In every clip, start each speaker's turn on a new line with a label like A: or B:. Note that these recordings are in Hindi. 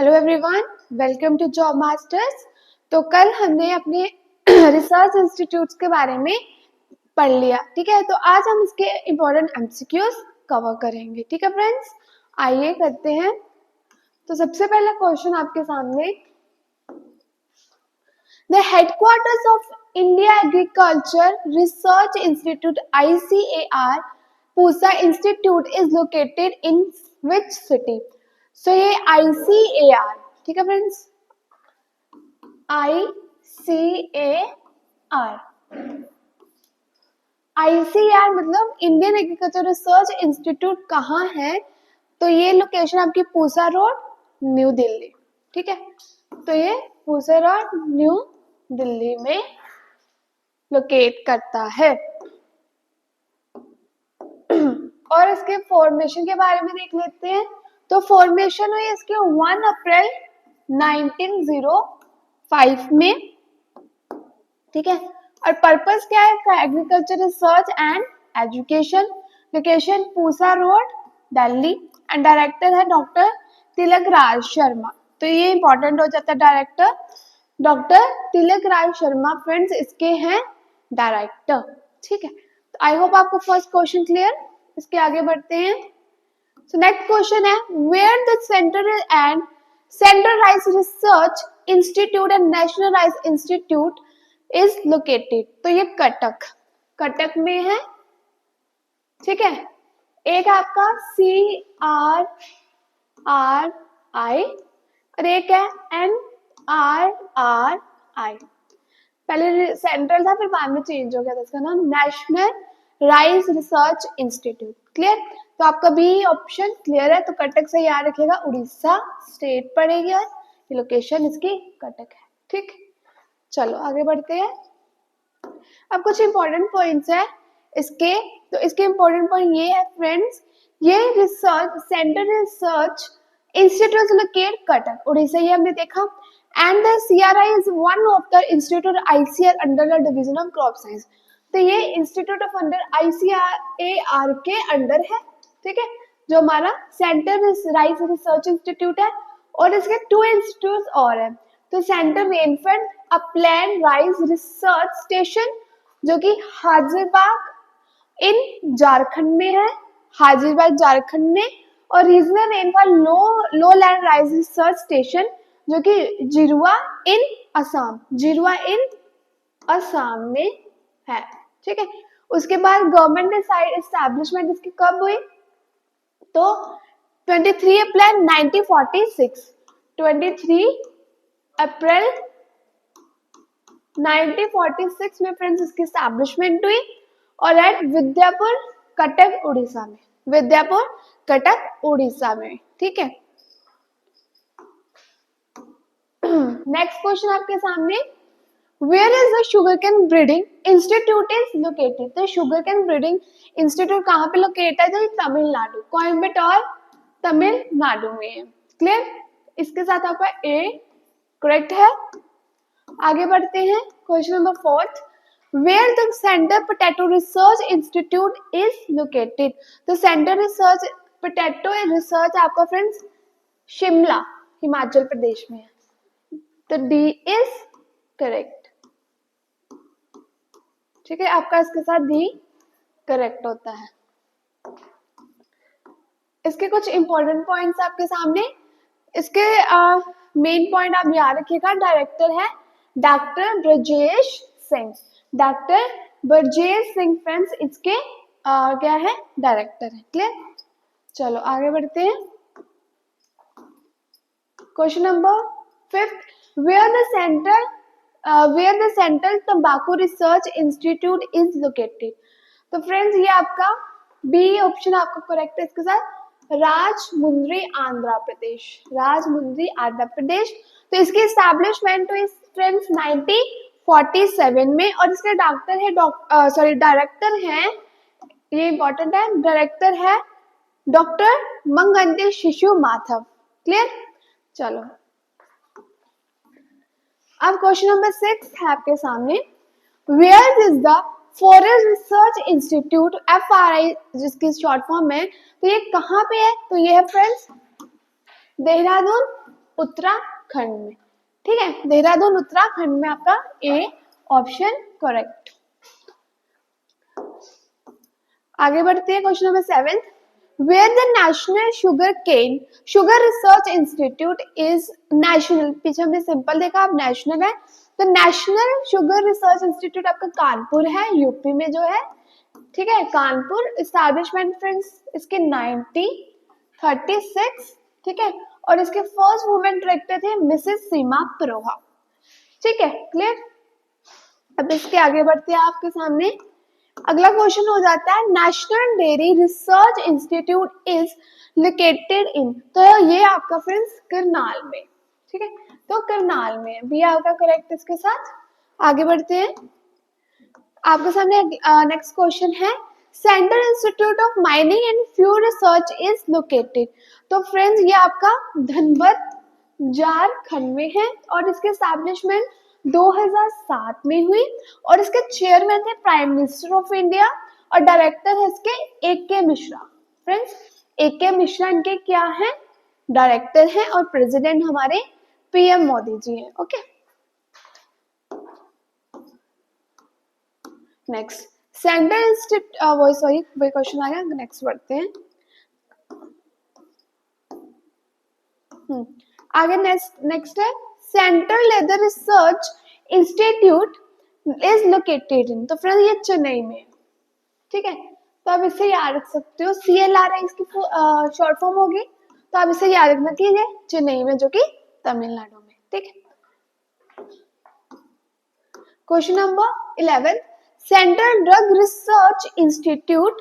A: Hello everyone, welcome to Job Masters. तो कल हमने अपने रिसर्च इंस्टीट्यूट्स के बारे में पढ़ लिया, ठीक है। तो आज हम इसके इम्पोर्टेंट एमसीक्यूज कवर करेंगे, ठीक है फ्रेंड्स। आइए करते हैं। तो सबसे पहला क्वेश्चन आपके सामने, the headquarters of India agriculture research institute ICAR Pusa institute is located in which city. So ये ICAR, ठीक है फ्रेंड्स, ICAR मतलब इंडियन एग्रीकल्चर रिसर्च इंस्टीट्यूट कहाँ है? तो ये लोकेशन आपकी पूसा रोड, न्यू दिल्ली, ठीक है। तो ये पूसा रोड, न्यू दिल्ली में लोकेट करता है। और इसके फॉर्मेशन के बारे में देख लेते हैं। तो फॉर्मेशन हुई इसके 1 अप्रैल 1905 में, ठीक है। और पर्पस क्या है इसका? Agriculture research and education. Location Pusa road, Delhi. And director है डॉक्टर तिलक राज शर्मा। तो ये इंपॉर्टेंट हो जाता है, director doctor Tilak Raj Sharma friends इसके हैं डायरेक्टर, ठीक है। तो आई होप आपको फर्स्ट क्वेश्चन क्लियर। इसके आगे बढ़ते हैं। सो नेक्स्ट क्वेश्चन है, where the central rice research institute and national rice institute is located. तो ये कटक में है, ठीक है। एक आपका CRRI और एक है NRRI। पहले सेंट्रल था, फिर बाद में चेंज हो गया था, इसका नाम national rice research institute. Clear? तो आपका बी ऑप्शन क्लियर है। तो कटक से याद रखिएगा, उड़ीसा स्टेट पड़ेगी और ये लोकेशन इसकी कटक है, ठीक। चलो आगे बढ़ते हैं। अब कुछ इंपॉर्टेंट पॉइंट्स है इसके। तो इसके इंपॉर्टेंट पॉइंट ये है फ्रेंड्स, ये research central research institute locate Cuttack, Orissa, ये हमने देखा। And the CRI is one of the institute ICAR under the division of crop science. तो ये इंस्टीट्यूट ऑफ अंडर ICAR के अंडर है, ठीक है, जो हमारा सेंट्रल राइस रिसर्च इंस्टीट्यूट है। और इसके 2 इंस्टीट्यूट और है। तो central rainfed upland rice research station जो कि हाजिरबाग इन झारखंड में है, हाजिरबाग झारखंड में। और रीजनल रेनफॉल लो लैंड राइस रिसर्च स्टेशन जो कि जिरुआ इन असम में है, ठीक है। उसके बाद गवर्नमेंट ने साइड एस्टैब्लिशमेंट इसकी कब हुई? तो 23 अप्रैल 1946, 23 अप्रैल 1946 में फ्रेंड्स इसकी एस्टैब्लिशमेंट हुई। और एट विद्यापुर कटक उड़ीसा में, विद्यापुर कटक उड़ीसा में, ठीक है। नेक्स्ट क्वेश्चन आपके सामने, where is the sugarcane breeding institute is located. तो शुगरकेन ब्रीडिंग इंस्टीट्यूट कहाँ पे लोकेट है? तो तमिलनाडु, कोयम्बटूर तमिलनाडु में है। क्लियर? इसके साथ आपका ए करेक्ट है। आगे बढ़ते हैं। Question number 4, where the center potato research institute is located. तो सेंटर रिसर्च पोटैटो रिसर्च आपका फ्रेंड्स शिमला, हिमाचल प्रदेश में है। तो डी इज करेक्ट, ठीक है। आपका इसके साथ डी करेक्ट होता है। इसके कुछ इंपॉर्टेंट पॉइंट्स आपके सामने। इसके मेन पॉइंट आप याद रखिएगा, डायरेक्टर है doctor Brajesh Singh. Doctor Brajesh Singh friends इसके क्या है? डायरेक्टर है। क्लियर? चलो आगे बढ़ते हैं। Question number 5, where the central तंबाकू रिसर्च इंस्टीट्यूट इज लोकेटेड। तो फ्रेंड्स ये आपका बी ऑप्शन आपका करेक्ट है। इसके साथ राजमुंद्री आंध्र प्रदेश, राजमुंद्री आंध्र प्रदेश। तो इसकी एस्टैब्लिशमेंट हुई फ्रेंड्स 1947 में। और इसके डायरेक्टर हैं, ये इंपॉर्टेंट है, डायरेक्टर है डॉक्टर मंगंती शिशु माधव। क्लियर? चलो अब क्वेश्चन नंबर 6 है आपके सामने, where is the forest research institute FRI जिसकी शॉर्ट फॉर्म है। तो ये कहाँ पे है? तो ये है फ्रेंड्स देहरादून उत्तराखंड में। ठीक है, देहरादून उत्तराखंड में आपका ए ऑप्शन करेक्ट। आगे बढ़ते हैं question number 7, where the national sugar research institute is national, पीछे हमने सिंपल देखा, अब नेशनल है, तो नेशनल शुगर रिसर्च इंस्टीट्यूट आपका कानपुर है, यूपी में जो है। ठीक है, कानपुर। इस्टेब्लिशमेंट फ्रेंड्स इसके 1936। ठीक है, और इसके फर्स्ट वुमेन डायरेक्टर थे मिसेस सीमा प्रोहा। ठीक है, क्लियर। अब इसके आगे बढ़ते हैं आपके सामने, अगला क्वेश्चन हो जाता है national dairy research institute is located in, तो ये आपका फ्रेंड्स करनाल में। ठीक है, तो करनाल में भी आपका करेक्ट। इसके साथ आगे बढ़ते हैं, आपके सामने नेक्स्ट क्वेश्चन है central institute of mining and fuel research is located, तो फ्रेंड्स ये आपका धनबाद झारखंड में है, और इसके एस्टैब्लिशमेंट 2007 में हुई, और इसके चेयरमैन थे प्राइम मिनिस्टर ऑफ इंडिया, और डायरेक्टर है इसके A K. Mishra. Friends A K. Mishra इनके क्या है, डायरेक्टर हैं, और प्रेसिडेंट हमारे पीएम मोदी जी हैं। ओके, नेक्स्ट सेंट्रल इंस्टीट्यूट वही क्वेश्चन आ गया, नेक्स्ट बढ़ते हैं। आगे नेक्स्ट है central leather research institute is located in, तो फ्रेंड्स ये चेन्नई में। ठीक है, तो आप इसे याद रख सकते हो, CLR इसकी शॉर्ट फॉर्म होगी, तो आप इसे याद रखना कि ये चेन्नई में, जो कि तमिलनाडु में। ठीक है, question number 11 central drug research institute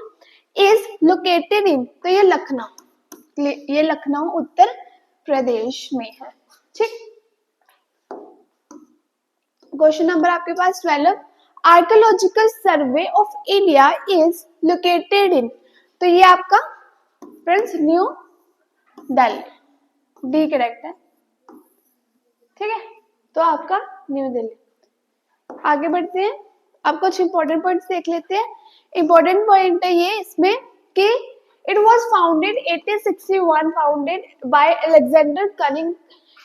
A: is located in, तो ये लखनऊ उत्तर प्रदेश में है। ठीक, क्वेश्चन नंबर आपके पास 12 archaeological survey of India is located in, तो ये आपका friends new Delhi, D correct है। ठीक है, तो आपका न्यू दिल्ली। आगे बढ़ते हैं, आप कुछ इंपॉर्टेंट पॉइंट्स देख लेते हैं। इंपॉर्टेंट पॉइंट है ये इसमें कि it was founded 1861, founded by Alexander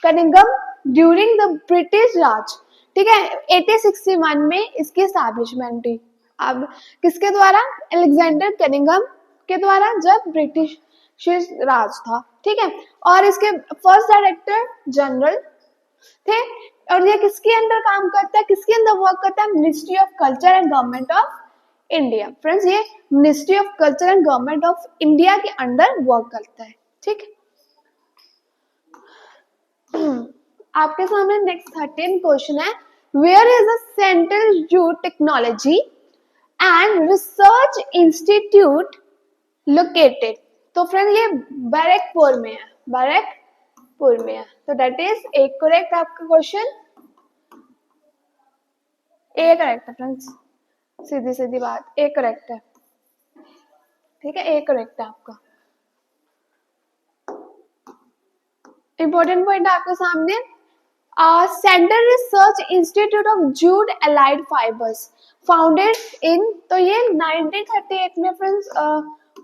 A: Cunningham during the British Raj. ठीक है, 1861 में इसकी एस्टैब्लिशमेंट हुई। अब किसके द्वारा, अलेक्जेंडर कनिंगम के द्वारा, जब ब्रिटिश राज था। ठीक है, और इसके फर्स्ट डायरेक्टर जनरल थे, और ये किसके अंदर काम करता है, किसके अंदर वर्क करता है, ministry of culture and government of India. Friends ये ministry of culture and government of India के अंडर वर्क करता है। ठीक, आपके सामने नेक्स्ट 13 क्वेश्चन है where is the central jute technology and research institute located, तो फ्रेंड ये बैरकपुर में है, बैरकपुर में है, तो दैट इज एक करेक्ट आपका क्वेश्चन, ए करेक्ट है फ्रेंड्स, सीधी बात, ए करेक्ट है। ठीक है, ए करेक्ट है आपका। इंपॉर्टेंट पॉइंट आपके सामने central research institute of jute allied fibres founded in, तो ये 1938 में फ्रेंड्स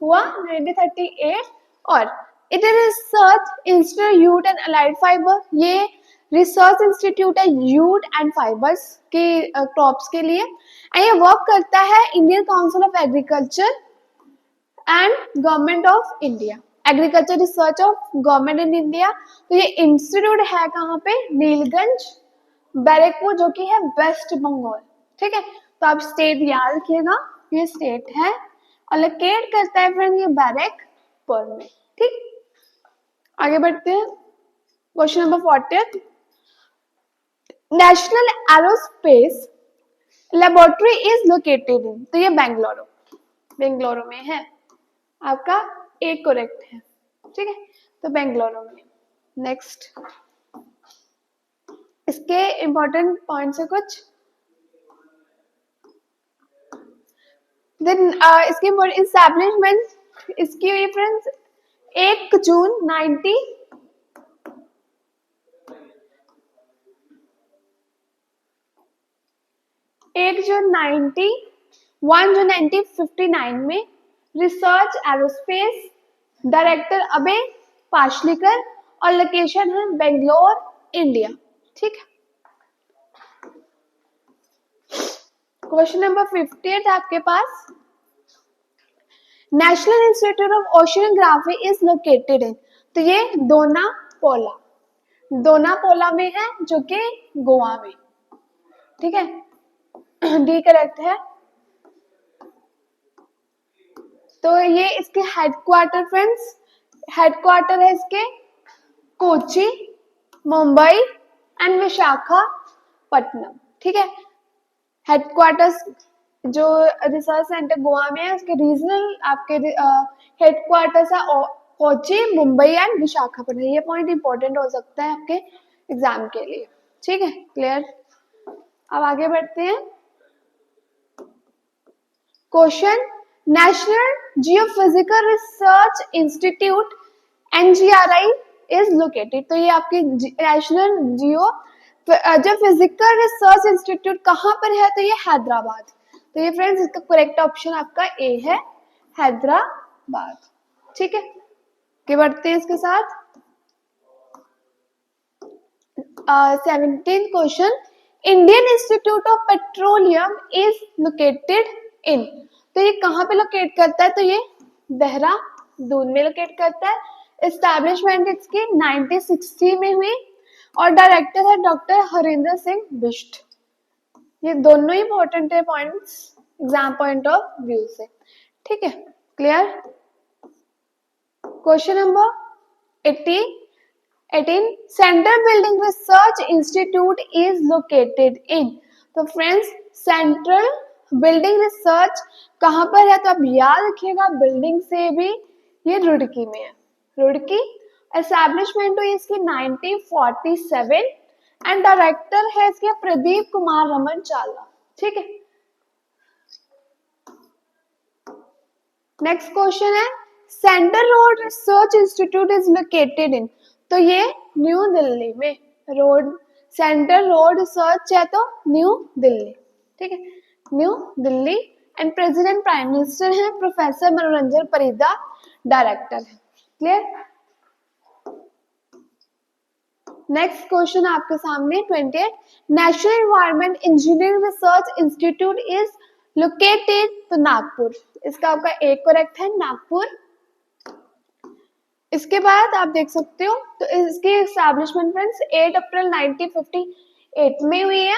A: हुआ, 1938, और it is research institute and allied fibre, ये रिसर्च इंस्टीट्यूट है यूट एंड फाइबर्स के क्रॉप्स के लिए, एंड ये वर्क करता है Indian council of agriculture and government of India, agriculture research of government in India. तो ये इंस्टीट्यूट है कहाँ पे, नीलगंज बैरकपुर, जो कि है वेस्ट बंगाल। ठीक है, तो आप स्टेट याद रखिएगा, ये स्टेट है, और लोकेट करता है फ्रेंड ये बैरकपुर में। ठीक, आगे बढ़ते हैं, question number 40 national aerospace laboratory is located in, तो ये बेंगलुरु में है, आपका एक करेक्ट है। ठीक है, तो बेंगलुरु में। नेक्स्ट इसके इंपॉर्टेंट पॉइंट्स है कुछ, देन इसकी एस्टैब्लिशमेंट इसकी हुई फ्रेंड्स 1 जून 1959 में रिसर्च एरोस्पेस डायरेक्टर अबे पाशलीकर और लोकेशन है बेंगलोर, इंडिया। ठीक है। क्वेश्चन नंबर 58 आपके पास, national institute of oceanography is located in, तो ये दोनापोला, दोनापोला में है जो कि गोवा में। ठीक है, डी करेक्ट है। तो ये इसके हेडक्वार्टर फ्रेंड्स, हेडक्वार्टर है इसके कोची, मुंबई एंड विशाखापट्टनम। ठीक है, हेडक्वार्टर्स जो रिसर्च सेंटर गोवा में है उसके रीजनल आपके हेडक्वार्टर्स है कोची, मुंबई एंड विशाखापट्टनम। ये पॉइंट इंपॉर्टेंट हो सकता है आपके एग्जाम के लिए। ठीक है, क्लियर। अब आगे बढ़ते हैं। Question, national geophysical research institute NGRI is located, तो ये आपके नेशनल जो फिजिकल रिसर्च इंस्टीट्यूट कहाँ पर है, तो ये हैदराबाद। तो ये फ्रेंड्स इसका करेक्ट ऑप्शन आपका ए है, हैदराबाद। ठीक है, आगे बढ़ते हैं इसके साथ। 17th question, Indian institute of petroleum is located in, तो ये कहाँ पे लोकेट करता है, तो ये देहरादून में लोकेट करता है। एस्टैब्लिशमेंट इसकी 1960 में हुई और डायरेक्टर है डॉक्टर हरिंदर सिंह बिष्ट। ये दोनों ही इंपॉर्टेंट है points exam point of view से। ठीक है, clear. Question number 18, central building research institute is located in, तो फ्रेंड्स सेंट्रल बिल्डिंग रिसर्च कहाँ पर है, तो आप याद रखिएगा बिल्डिंग से भी ये रुड़की में है, रुड़की। एस्टैब्लिशमेंट हुई इसकी 1947 एंड डायरेक्टर है इसके प्रदीप कुमार रमन चावला। ठीक है, नेक्स्ट क्वेश्चन है, central road research institute is located in, तो ये न्यू दिल्ली में, रोड सेंट्रल रोड रिसर्च है तो न्यू दिल्ली। ठीक है, new Delhi and president prime minister है प्रोफेसर मनोरंजन परिदा, डायरेक्टर है। क्लियर। नेक्स्ट क्वेश्चन आपके सामने 28, national environment engineering research institute is located, तो नागपुर, इसका आपका एक करेक्ट है, नागपुर। इसके बाद आप देख सकते हो तो इसकी एस्टैब्लिशमेंट फ्रेंड्स 8 अप्रैल 1958 में हुई है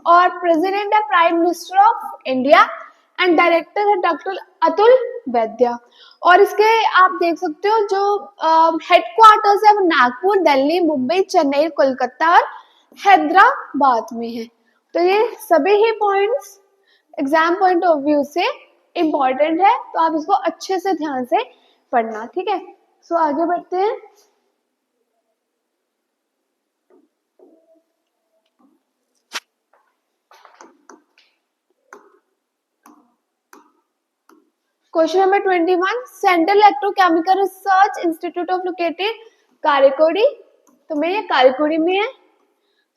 A: और प्रेसिडेंट है prime minister of India and director है डॉक्टर अतुल वैद्या। और इसके आप देख सकते हो जो हेडक्वार्टर्स है वो नागपुर, दिल्ली, मुंबई, चेन्नई, कोलकाता और हैदराबाद में है। तो ये सभी ही points exam point of view से इम्पॉर्टेंट है, तो आप इसको अच्छे से ध्यान से पढ़ना। ठीक है, सो आगे बढ़ते हैं। Question number 21, central electrochemical research institute of located Karaikudi, तो मैं ये कारिकोडी में है।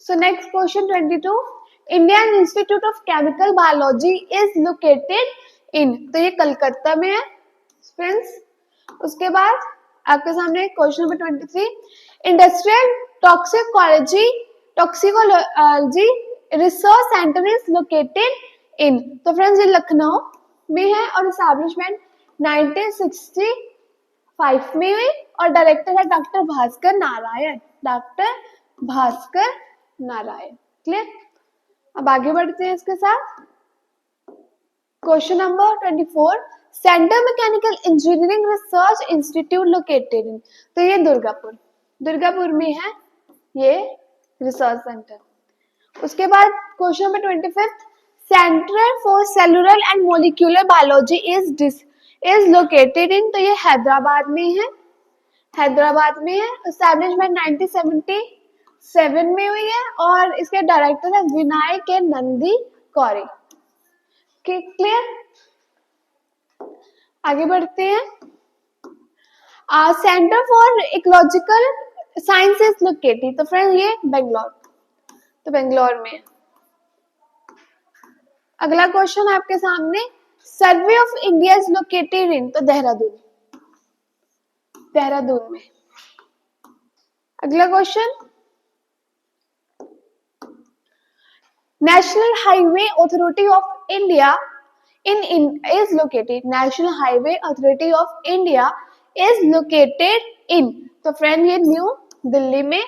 A: So next question 22, Indian institute of chemical biology is located in, तो ये कलकत्ता में है फ्रेंड्स। उसके बाद आपके सामने question number 23, industrial toxicology research centre is located in, तो फ्रेंड्स ये लखनऊ में है और एस्टैब्लिशमेंट 1965 में हुई और डायरेक्टर है doctor Bhaskar Narayan, doctor Bhaskar Narayan. Clear. अब आगे बढ़ते हैं इसके साथ। Question number 24, central mechanical engineering research institute located in, तो ये दुर्गापुर में है ये रिसर्च सेंटर। उसके बाद question number 25, centre for cellular and molecular biology is located in, तो ये हैदराबाद में है, हैदराबाद में है। एस्टैब्लिशमेंट 1977 में हुई है और इसके डायरेक्टर है विनाय के नंदी कौरी। क्लियर। आगे बढ़ते हैं। Centre for ecological science is located, तो फ्रेंड ये बेंगलोर, तो बेंगलोर में। अगला क्वेश्चन आपके सामने, survey of India is located in, तो देहरादून, देहरादून में। अगला question, national highway authority of India is located. National Highway Authority of India is located in, तो फ्रेंड ये न्यू दिल्ली में।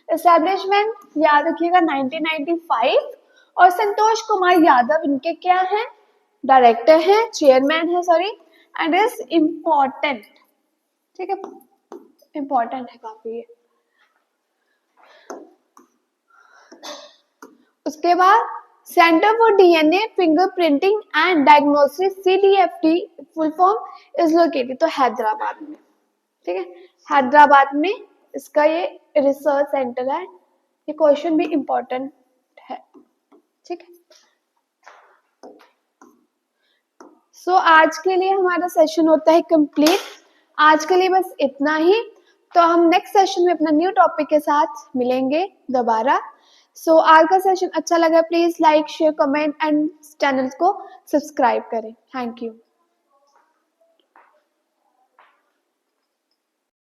A: एस्टेब्लिशमेंट याद रखिएगा 1995, और संतोष कुमार यादव इनके क्या हैं, डायरेक्टर हैं, चेयरमैन है सॉरी, एंड इज इम्पोर्टेंट, ठीक है, इम्पोर्टेंट है काफी ये। उसके बाद centre for DNA fingerprinting and diagnosis CDFD full form is located, तो हैदराबाद में, ठीक है, हैदराबाद में इसका ये रिसर्च सेंटर है। ये क्वेश्चन भी इम्पोर्टेंट है, ठीक है। सो आज के लिए हमारा सेशन होता है कंप्लीट। आज के लिए बस इतना ही, तो हम नेक्स्ट सेशन में अपना न्यू टॉपिक के साथ मिलेंगे दोबारा। सो आज का सेशन अच्छा लगा, please like share comment and channel को सब्सक्राइब करें। Thank you.